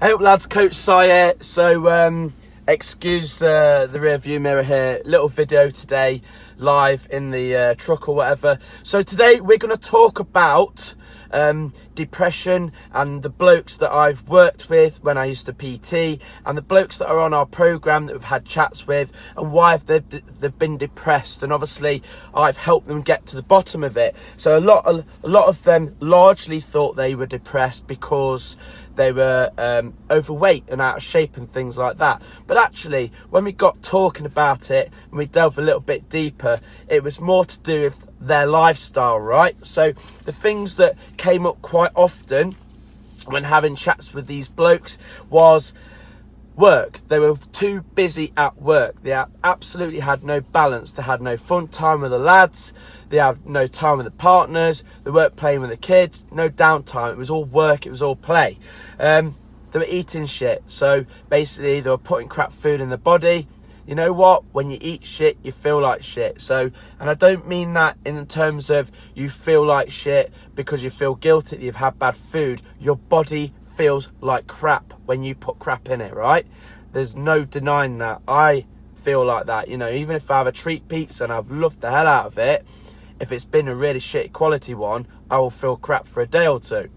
Hey up lads, Coach Si here. So excuse the rear view mirror here. Little video today, live in the truck or whatever. So today we're going to talk about depression and the blokes that I've worked with when I used to PT, and the blokes that are on our program that we've had chats with, and why they've been depressed. And obviously I've helped them get to the bottom of it. So a lot of them largely thought they were depressed because they were overweight and out of shape and things like that. But actually, when we got talking about it and we delved a little bit deeper, it was more to do with their lifestyle, right? So the things that came up quite often when having chats with these blokes was work. They were too busy at work. They absolutely had no balance. They had no fun time with the lads. They had no time with the partners. They weren't playing with the kids. No downtime. It was all work. It was all play. They were eating shit. So basically they were putting crap food in the body. You know what? When you eat shit, you feel like shit. So, and I don't mean that in terms of you feel like shit because you feel guilty that you've had bad food. Your body feels like crap when you put crap in it, right? There's no denying that. I feel like that, you know, even if I have a treat pizza and I've loved the hell out of it, if it's been a really shit quality one, I will feel crap for a day or two.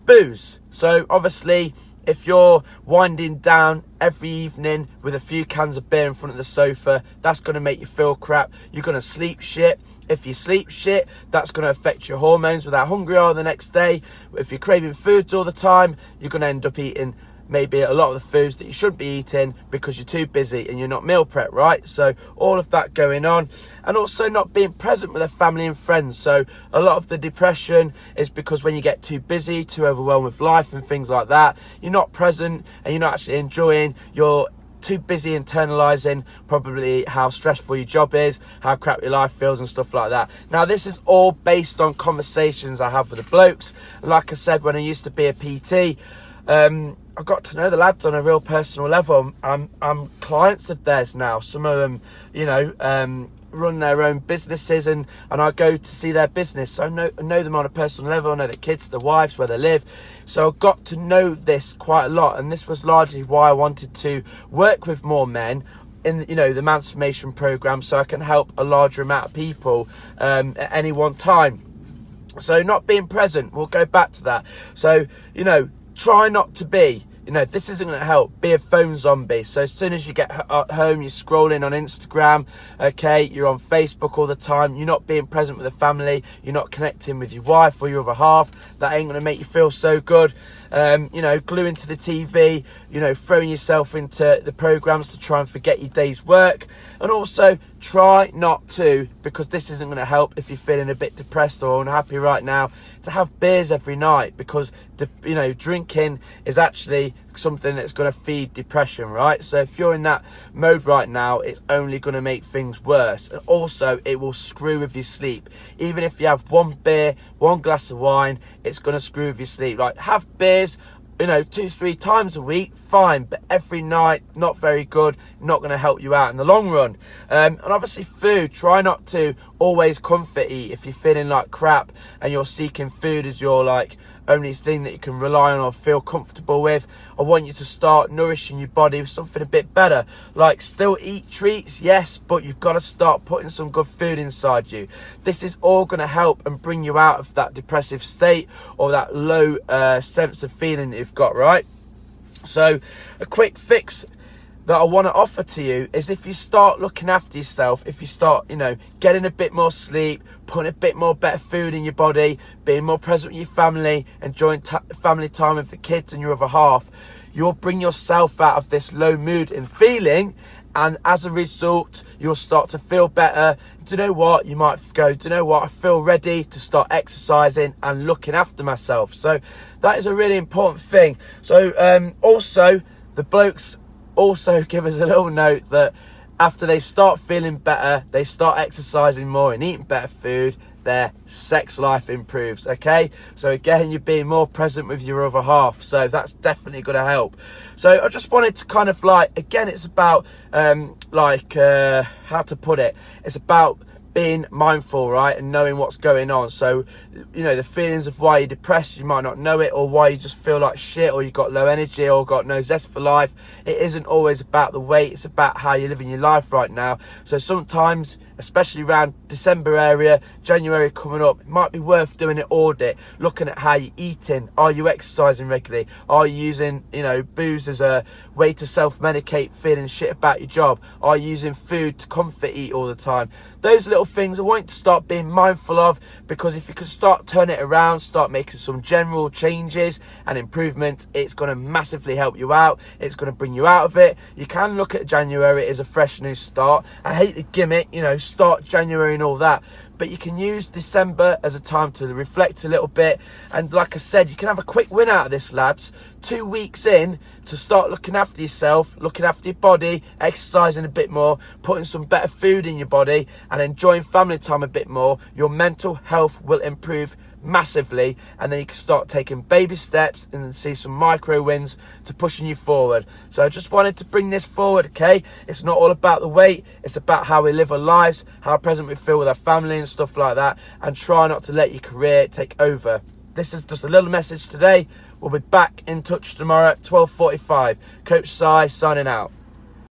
Booze. So obviously, if you're winding down every evening with a few cans of beer in front of the sofa, that's going to make you feel crap. You're going to sleep shit. If you sleep shit, that's going to affect your hormones with how hungry you are the next day. If you're craving foods all the time, you're going to end up eating maybe a lot of the foods that you shouldn't be eating because you're too busy and you're not meal prep, right? So all of that going on, and also not being present with their family and friends. So a lot of the depression is because when you get too busy, too overwhelmed with life and things like that, you're not present and you're not actually enjoying. You're too busy internalizing probably how stressful your job is, how crap your life feels and stuff like that. Now this is all based on conversations I have with the blokes. Like I said, when I used to be a PT, I got to know the lads on a real personal level. I'm clients of theirs now. Some of them, you know, run their own businesses, and I go to see their business. So I know them on a personal level. I know the kids, the wives, where they live. So I got to know this quite a lot, and this was largely why I wanted to work with more men in, you know, the Mansformation program, so I can help a larger amount of people at any one time. So not being present, we'll go back to that. So, you know, try not to be, you know, this isn't going to help. Be a phone zombie. So as soon as you get home, you're scrolling on Instagram, okay, you're on Facebook all the time, you're not being present with the family, you're not connecting with your wife or your other half. That ain't going to make you feel so good. You know, gluing to the TV, you know, throwing yourself into the programs to try and forget your day's work. And also try not to, because this isn't going to help if you're feeling a bit depressed or unhappy right now, to have beers every night, because you know, drinking is actually something that's going to feed depression, right? So if you're in that mode right now, it's only going to make things worse. And also it will screw with your sleep. Even if you have one beer, one glass of wine, it's going to screw with your sleep. Like, have beers, you know, 2-3 times a week, fine, but every night, not very good, not going to help you out in the long run. And obviously food, try not to always comfort eat. If you're feeling like crap and you're seeking food as your like only thing that you can rely on or feel comfortable with, I want you to start nourishing your body with something a bit better. Like, still eat treats, yes, but you've got to start putting some good food inside you. This is all going to help and bring you out of that depressive state or that low sense of feeling that you've got, right? So a quick fix that I want to offer to you is, if you start looking after yourself, if you start, you know, getting a bit more sleep, putting a bit more better food in your body, being more present with your family, enjoying family time with the kids and your other half, you'll bring yourself out of this low mood and feeling, and as a result, you'll start to feel better. Do you know what? You might go, do you know what? I feel ready to start exercising and looking after myself. So that is a really important thing. So also, the blokes also give us a little note that after they start feeling better, they start exercising more and eating better food, their sex life improves, okay? So again, you're being more present with your other half, so that's definitely going to help. So I just wanted to kind of like, again, it's about how to put it, it's about being mindful, right, and knowing what's going on. So, you know, the feelings of why you're depressed, you might not know it, or why you just feel like shit, or you got low energy, or got no zest for life. It isn't always about the weight, it's about how you're living your life right now. So sometimes, especially around December area, January coming up, it might be worth doing an audit, looking at how you're eating. Are you exercising regularly? Are you using, you know, booze as a way to self-medicate feeling shit about your job? Are you using food to comfort eat all the time? Those little things I want you to start being mindful of, because if you can start turning it around, start making some general changes and improvement, it's going to massively help you out. It's going to bring you out of it. You can look at January as a fresh new start. I hate the gimmick, you know, start January and all that, but you can use December as a time to reflect a little bit. And like I said, you can have a quick win out of this, lads. 2 weeks in to start looking after yourself, looking after your body, exercising a bit more, putting some better food in your body, and enjoying family time a bit more. Your mental health will improve massively, and then you can start taking baby steps and see some micro wins to pushing you forward. So I just wanted to bring this forward, okay? It's not all about the weight, it's about how we live our lives, how present we feel with our family and stuff like that, and try not to let your career take over. This is just a little message today. We'll be back in touch tomorrow at 12:45. Coach Si signing out.